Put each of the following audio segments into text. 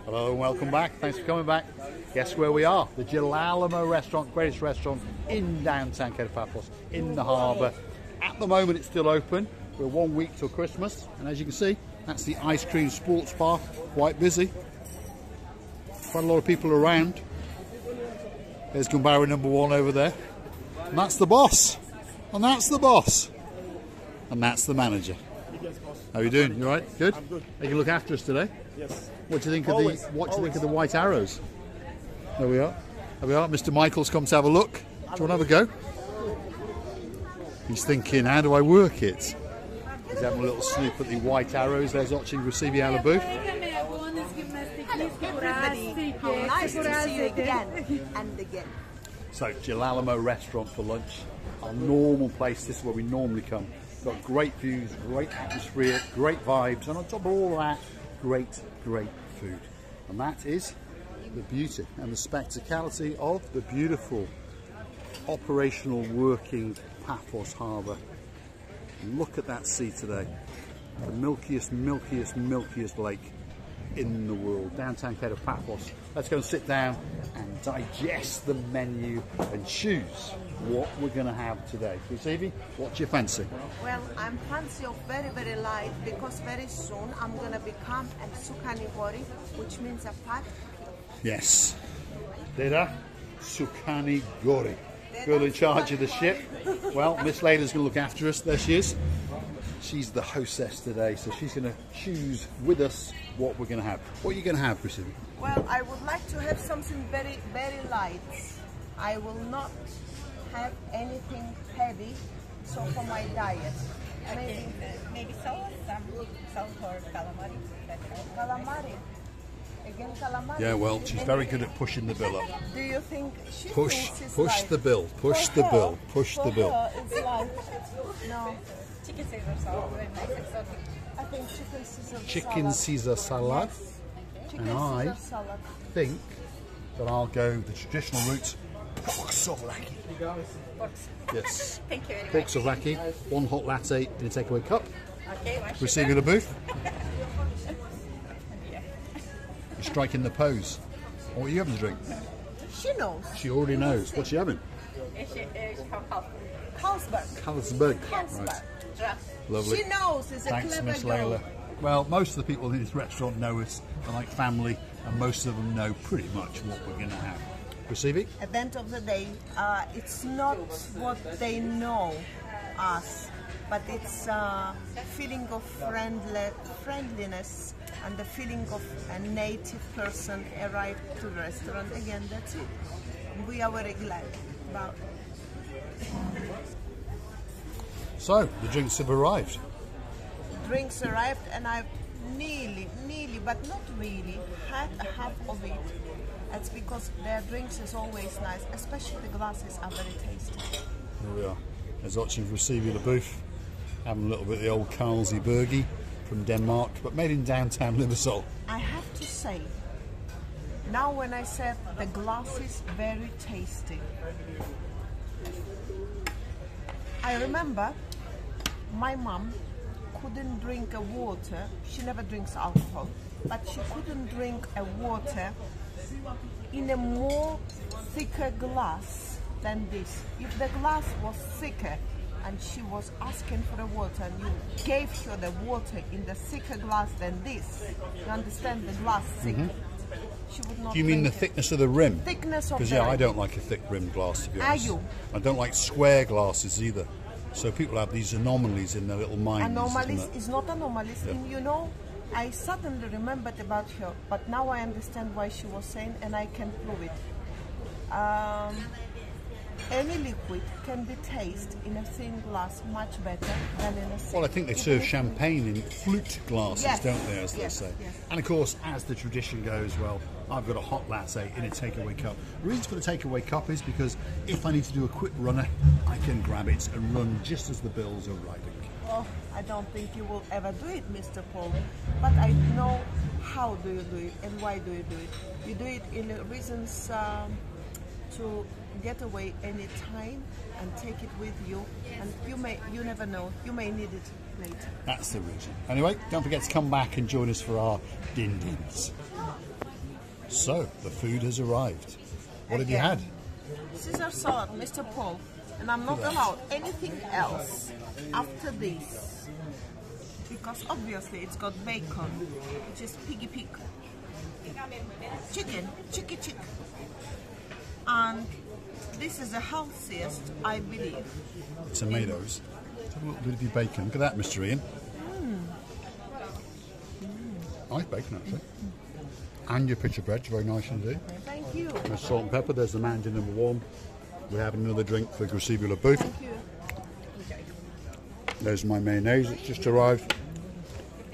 Hello and welcome back. Thanks for coming back. Guess where we are? The Girolamo restaurant, greatest restaurant in downtown Cape Paphos, in the harbour. At the moment it's still open. We're 1 week till Christmas, and as you can see, that's the ice cream sports bar, quite busy. Quite a lot of people around. There's Gumbaro number 1 over there. And that's the boss. And that's the boss. And that's the manager. How are you doing? You alright? Good? I'm good. You can look after us today. Yes. What do you think of the white arrows? There we are. There we are. Mr. Michael's come to have a look. Do you want to have a go? He's thinking, how do I work it? He's having a little snoop at the white arrows. There's watching Receiving out of booth. Everybody, nice to see you again and again. So, Girolamo restaurant for lunch. Our normal place. This is where we normally come. Got great views, great atmosphere, great vibes, and on top of all that, great food. And that is the beauty and the spectacality of the beautiful operational working Paphos Harbour. Look at that sea today. The milkiest lake in the world. Downtown Cape Paphos. Let's go and sit down and digest the menu and choose what we're going to have today. Receiving, what's your fancy? Well, I'm fancy of very light because very soon I'm going to become a Sukani Gori, which means a fat. Yes. Deda Sukani Gori. Girl in charge of the ship. Well, Miss Layla's going to look after us. There she is. She's the hostess today, so she's going to choose with us what we're going to have. What are you going to have, Priscilla? Well, I would like to have something very light. I will not have anything heavy, so for my diet. Maybe sauce, some for calamari. Calamari. Again, calamari. Yeah, well, she's very good at pushing the bill up. Do you think she Push thinks it's the light? bill, push the bill, push the bill. It's light. No, Chicken Caesar salad, very nice, exotic. I think chicken Caesar Chicken salad. Caesar salad. Chicken And I Caesar salad. think that I'll go the traditional route. Pork souvlaki. Yes. Thank you very Pork much. souvlaki, 1 hot latte in a takeaway cup. Okay, one Receiving sugar. the booth. Yeah. You're striking the pose. What are you having to drink? She knows. She already knows. What's she having? Carlsberg. Carlsberg. Carlsberg. Right. Lovely. She knows. It's a Thanks, clever Miss girl. Layla. Well, most of the people in this restaurant know us. They're like family, and most of them know pretty much what we're going to have. Receiving? At the end of the day, it's not what they know us, but it's a feeling of friendliness and the feeling of a native person arrived to the restaurant. Again, that's it. We are very glad about it. So, the drinks have arrived. Drinks arrived and I've nearly, but not really, had a half of it. That's because their drinks is always nice, especially the glasses are very tasty. Here we are. There's Ochin Receiving the booth. Having a little bit of the old Carlsberg from Denmark, but made in downtown Limassol. I have to say, now when I said the glass is very tasty, I remember my mom couldn't drink a water. She never drinks alcohol, but she couldn't drink a water in a more thicker glass than this. If the glass was thicker and she was asking for the water and you gave her the water in the thicker glass than this, you understand the glass thick, she would not Do you mean the drink it. thickness of the rim? Thickness of Because the yeah, I rim. don't like a thick rimmed glass, to be honest. you? I don't like square glasses either. So people have these anomalies in their little minds. Anomalies isn't it? is not anomalies. And you know, I suddenly remembered about her, but now I understand why she was saying, and I can prove it. Any liquid can be tasted in a thin glass much better than in a thick. Well, I think they serve champagne in flute glasses, Yes. don't they, as Yes, they say. yes. And of course, as the tradition goes, well, I've got a hot latte in a takeaway cup. The reason for the takeaway cup is because if I need to do a quick runner, I can grab it and run just as the bills are arriving. Oh, I don't think you will ever do it, Mr. Paul. But I know how do you do it and why do you do it. You do it in reasons to get away any time and take it with you, and you never know, you may need it later. That's the reason. Anyway, don't forget to come back and join us for our din-dins. So, the food has arrived. What have you had? Caesar salad, Mr. Paul, and I'm not allowed anything else after this because obviously it's got bacon, which is piggy pig, chicken, chicky chick, and this is the healthiest, I believe. Tomatoes. Let's have a little bit of your bacon. Look at that, Mr. Ian. Nice bacon, actually. And your pita bread, very nice indeed. Thank you. There's salt and pepper. There's the mandarin number 1. We're having another drink for Grisibula Booth. Thank you. There's my mayonnaise that's just arrived.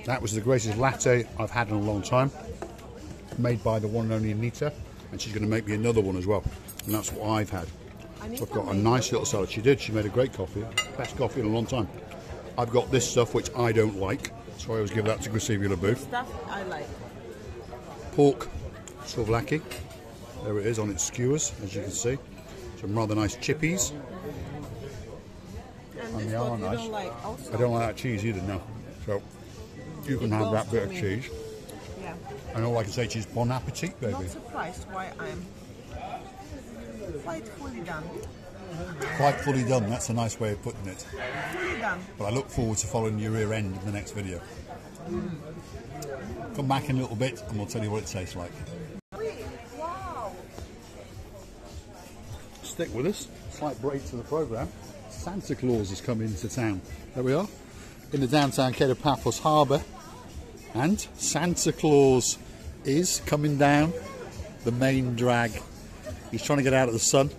That was the greatest latte I've had in a long time. Made by the one and only Anita. And she's going to make me another one as well. And that's what I've had. So I've got a nice little salad. She did. She made a great coffee. Best coffee in a long time. I've got this stuff which I don't like. So I always give that to Grisibula Booth. Stuff I like. Pork souvlaki. There it is on its skewers, as you can see. Some rather nice chippies. And they this are one you nice. don't like also. I don't like that cheese either, no. So you can have that bit of cheese. Yeah. And all I can say to you is bon appetit, baby. Not surprised why I'm quite fully done. Quite fully done, that's a nice way of putting it. Fully done. But I look forward to following your rear end in the next video. Come back in a little bit and we'll tell you what it tastes like. Wow. Stick with us. Slight break to the programme. Santa Claus has come into town. There we are, in the downtown Cape Paphos harbour. And Santa Claus is coming down the main drag. He's trying to get out of the sun.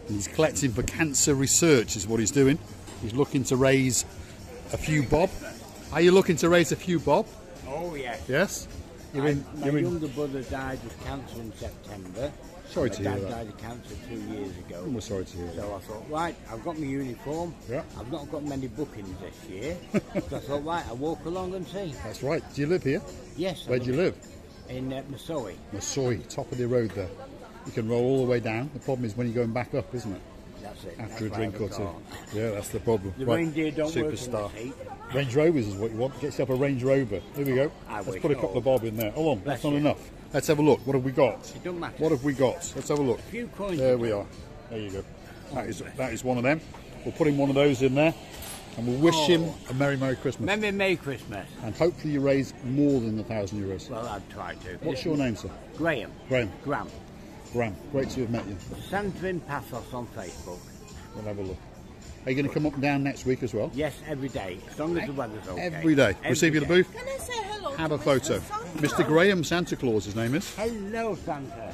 He's collecting for cancer research is what he's doing. He's looking to raise a few bob. Are you looking to raise a few bob? Oh, yes. Yes? My younger brother died of cancer in September. Sorry to hear My dad that. died of cancer 2 years ago. I'm sorry to hear that. So I thought, right, I've got my uniform. Yeah. I've not got many bookings this year. So I thought, right, I'll walk along and see. That's right. Do you live here? Yes. Where do you live? In Masoi. Masoi, top of the road there. You can roll all the way down. The problem is when you're going back up, isn't it? That's it. After a That's why drink I or two. can't. Yeah, that's the problem. The Right, reindeer don't work in the superstar. heat. Range Rovers is what you want. Get yourself a Range Rover. Here we go. I Let's wish. put a couple of bob in there. Hold on, Bless that's not you. enough. Let's have a look. What have we got? It don't matter. What have we got? Let's have a look. A few coins. There we are. There you go. That is one of them. We'll put in one of those in there, and we'll wish him a Merry Christmas. Remember Merry Christmas? And hopefully you raise more than €1,000. Well, I'd try to. What's your name, sir? Graham. Graham. Graham. Graham. Great to have met you. Santa in Paphos on Facebook. We'll have a look. Are you going to come up and down next week as well? Yes, every day, as long as the weather's okay. Every day. Receive you the booth. Can I say hello Have to a photo. Mr. Mr. Santa? Graham Santa Claus, his name is. Hello, Santa.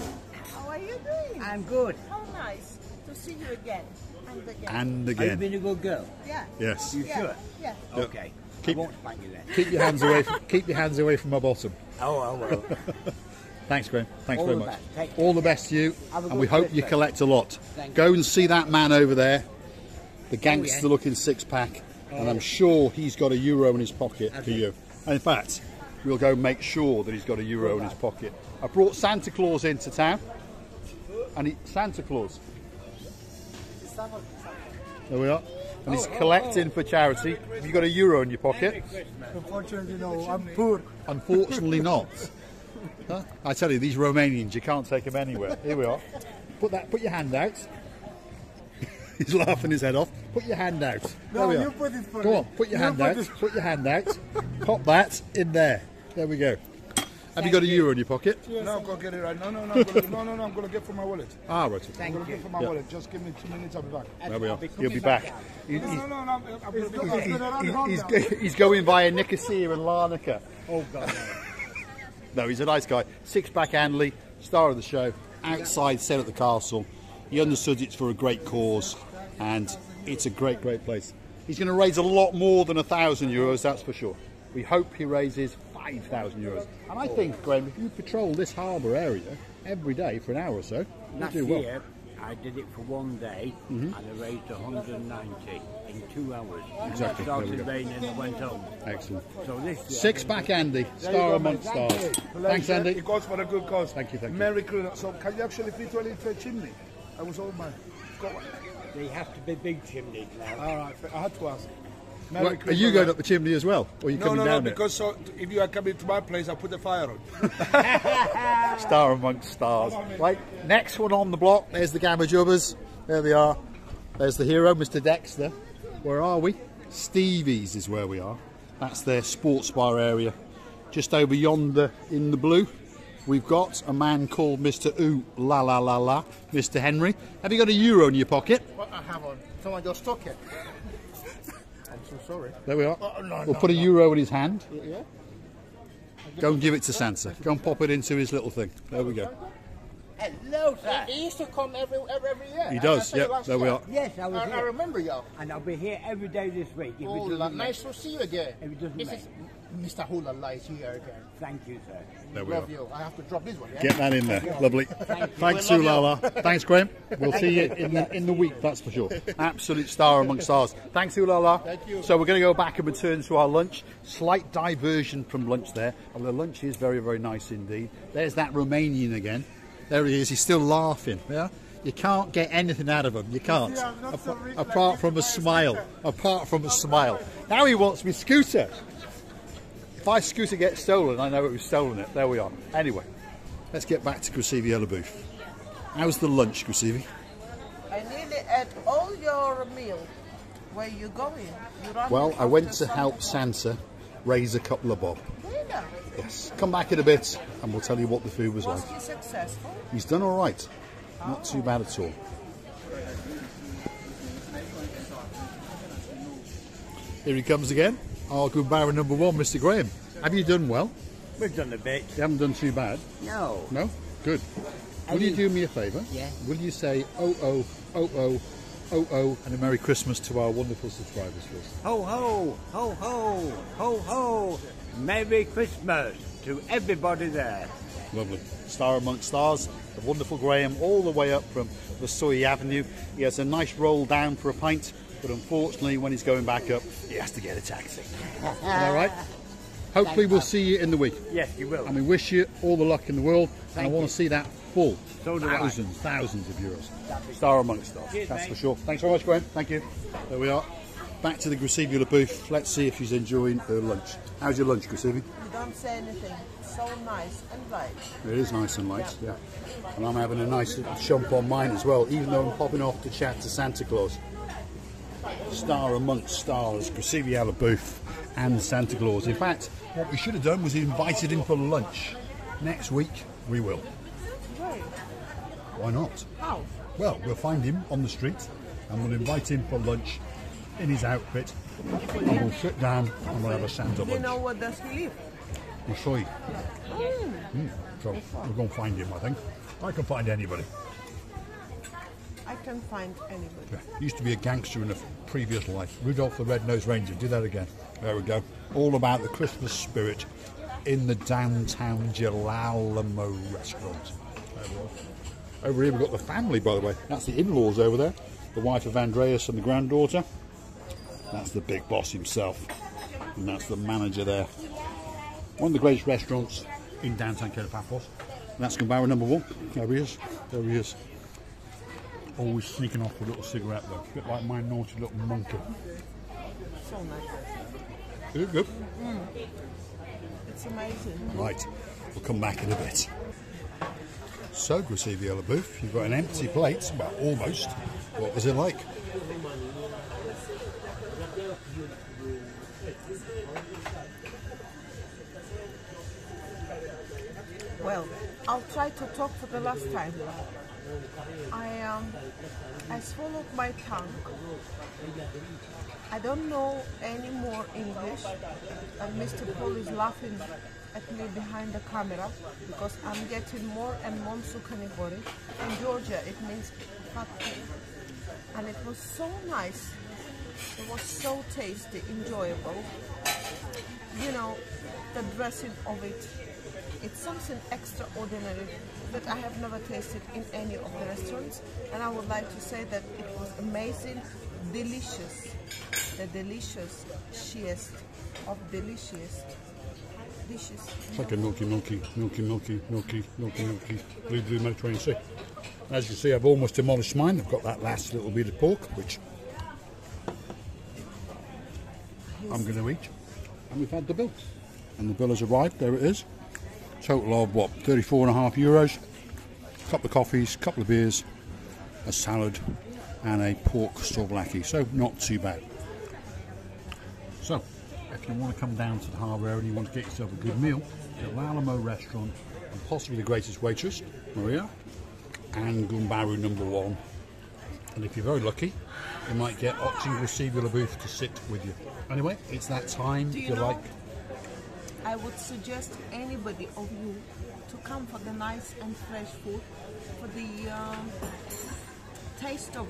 How are you doing? I'm good. How nice to see you again. And again. And Have you again. been a good girl? Yeah. Yes. You Yeah. sure? Yeah. Okay. Keep- I won't spank you then. Keep your hands away. Keep your hands away from my bottom. Oh, I will. Thanks, Graham. Thanks All very the much. best. Take care. All the best to you, Have a and we good hope you Christmas. collect a lot. Thank Go and see that man over there, the gangster-looking yeah. six-pack, and I'm sure he's got €1 in his pocket for you. And in fact, we'll go make sure that he's got €1 in his pocket. I brought Santa Claus into town, and Santa Claus. There we are. And he's collecting for charity. Have you got €1 in your pocket? Unfortunately, no, I'm poor. Unfortunately not. Huh? I tell you, these Romanians, you can't take them anywhere. Here we are. Put your hand out. He's laughing his head off. Put your hand out. There No, we are. you put it for Go me. on, put your You hand put out. it- Put your hand out. Pop that in there. There we go. Have you got €1 in your pocket? No, go get it right. No, I'm gonna get from my wallet. Ah, right. Okay. I'm gonna get from my wallet. Just give me 2 minutes, I'll be back. There we are. He'll be back. No, I'm gonna He's going via Nicosia and Larnaca. Oh, God. No, he's a nice guy. Six-pack Anley, star of the show, outside set at the castle. He understood it's for a great cause, and it's a great, great place. He's going to raise a lot more than €1,000, that's for sure. We hope he raises €5,000. And I think, Graham, if you patrol this harbour area every day for an hour or so, you'll Last do well. year, I did it for 1 day, and I raised 190 in 2 hours. Exactly. It There we started go. raining and I went home. Excellent. So this year, Six-pack Andy, star amongst stars. Thanks, Andy. It goes for a good cause. Thank you, thank you. Merry Christmas. So, can you actually fit one into a chimney? I was all my. Got one. they have to be big chimneys now. All right, I had to ask. Merry Well, are Christmas. you going up the chimney as well? Or are you No, coming no, no, down because so, if you are coming to my place, I'll put the fire on. it? Star amongst stars. Right, next one on the block, there's the Gamma Jubbers. There they are. There's the hero, Mr. Dexter. Where are we? Stevie's is where we are. That's their sports bar area. Just over yonder in the blue, we've got a man called Mr. Ooh La La La La, Mr. Henry. Have you got a euro in your pocket? What I haven't. Someone just took it. I'm so sorry. There we are. No, We'll no, put a no. euro in his hand. Yeah. Go and give it to Santa. Go and pop it into his little thing. There we go. Hello, sir. He used to come every year. He I does, saw you yep, last there we year. are. Yes, I was I here. remember you. And I'll be here every day this week. If Oh, it doesn't nice to see you again. If it doesn't This rain. is Mr. Hula is here again. Thank you, sir. There we are. Love you. I have to drop this one, yeah? Get that in there. Lovely. Thanks, We love Ulala. Thanks, Graham. We'll see you in the week, that's for sure. Absolute star amongst stars. Thanks, Ulala. Thank you. So we're going to go back and return to our lunch. Slight diversion from lunch there. Although lunch is very, very nice indeed. There's that Romanian again. There he is. He's still laughing. Yeah. You can't get anything out of him. You can't. Apart from a smile. Apart from a smile. Now he wants me scooter. If my scooter gets stolen, I know it was stolen. It. There we are. Anyway, let's get back to Gracevia LaBouffe. How's the lunch, Gracevia? I nearly ate all your meal. Where you going? You run Well, I after went to some- help Santa raise a couple of bob. Yeah. Yes. Come back in a bit and we'll tell you what the food was Was like. he successful? He's done all right. Not too bad at all. Here he comes again. Our good barrow number one, Mr. Graham. Have you done well? We've done a bit. You haven't done too bad. No. No? Good. Will you do me a favour? Yeah. Will you say oh, and a Merry Christmas to our wonderful subscribers first? Ho, ho, ho, ho, ho, ho. Merry Christmas to everybody there. Lovely. Star amongst stars, the wonderful Graham, all the way up from Vasoy Avenue. He has a nice roll down for a pint, but unfortunately, when he's going back up, he has to get a taxi. All right? Hopefully, we'll see you in the week. Yes, you will. And we wish you all the luck in the world. And I want to see that full. So do I. Thousands of euros. Star amongst stars. Cheers, That's mate. for sure. Thanks very much, Graham. Thank you. There we are. Back to the Gracevia LaBouffe. Let's see if she's enjoying her lunch. How's your lunch, Gracevia? You don't say anything. So nice and light. It is nice and light, yeah. And I'm having a nice shump on mine as well, even though I'm popping off to chat to Santa Claus. Star amongst stars, Gracevia LaBouffe and Santa Claus. In fact, what we should have done was invited him for lunch. Next week, we will. Right. Why not? How? Well, we'll find him on the street and we'll invite him for lunch in his outfit. And we'll sit down and we'll have a Santa Do you know lunch. where does he live? We'll show you. So we'll go and find him, I think. I can find anybody. I can find anybody. Yeah. Used to be a gangster in a previous life. Rudolph the Red-Nosed Ranger. Do that again. There we go. All about the Christmas spirit in the downtown Girolamo restaurant. There we are. Over here we've got the family, by the way. That's the in-laws over there. The wife of Andreas and the granddaughter. That's the big boss himself. And that's the manager there. One of the greatest restaurants in downtown Kerapapos. And that's Gambara number one. There he is. There he is. Always sneaking off with a little cigarette though. A bit like my naughty little monkey. So nice. Is it good? It's amazing. Right, we'll come back in a bit. So, Gracevia LaBouffe, you've got an empty plate, well, almost. What was it like? Well, I'll try to talk for the last time. I swallowed my tongue. I don't know any more English, and Mr. Paul is laughing at me behind the camera because I'm getting more and more sukanibori. In Georgia, it means fat pig. And it was so nice. It was so tasty, enjoyable. You know, the dressing of it, it's something extraordinary that I have never tasted in any of the restaurants. And I would like to say that it was amazing, delicious, the delicious-iest of delicious dishes. It's like a milky blue Mediterranean Sea. As you see, I've almost demolished mine. I've got that last little bit of pork, which I'm going to eat. And we've had the bill. And the bill has arrived, there it is. Total of what, €34.50. Couple of coffees, couple of beers, a salad and a pork souvlaki. So not too bad. So if you want to come down to the harbour area and you want to get yourself a good meal, at Alamo restaurant and possibly the greatest waitress, Maria, and Gumbaru #1. And if you're very lucky, you might get Oching Vestibular booth to sit with you. Anyway, it's that time. Do If you you know, like. I would suggest anybody of you to come for the nice and fresh food, for the taste of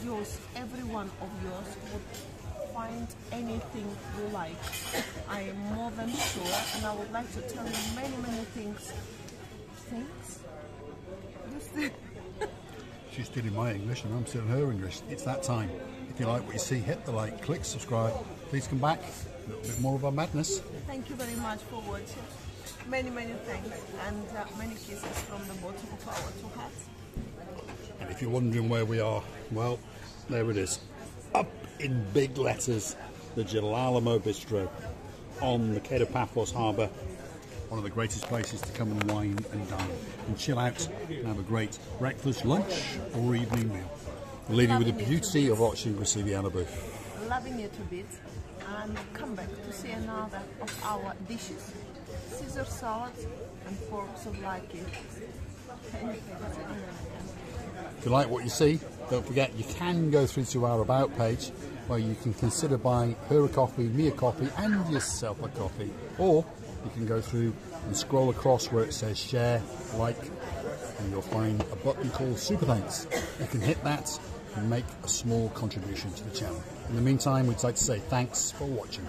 yours. Every one of yours would find anything you like. I am more than sure, and I would like to tell you many things. She's stealing my English and I'm stealing her English. It's that time. If you like what you see, hit the like, click subscribe. Please come back. A little bit more of our madness. Thank you very much for watching. Many thanks, and many kisses from the bottom of our two hearts. And if you're wondering where we are, well, there it is. Up in big letters, the Girolamo Bistro on the Quai de Paphos Harbour. One of the greatest places to come and wine and dine and chill out and have a great breakfast, lunch or evening meal. We'll leave you with the beauty of watching Brasiliana booth. Loving it a bit, and come back to see another of our dishes. Caesar salads and pork souvlaki. If you like what you see, don't forget you can go through to our About page where you can consider buying her a coffee, me a coffee and yourself a coffee. Or you can go through and scroll across where it says share, like, and you'll find a button called Super Thanks. You can hit that and make a small contribution to the channel. In the meantime, we'd like to say thanks for watching.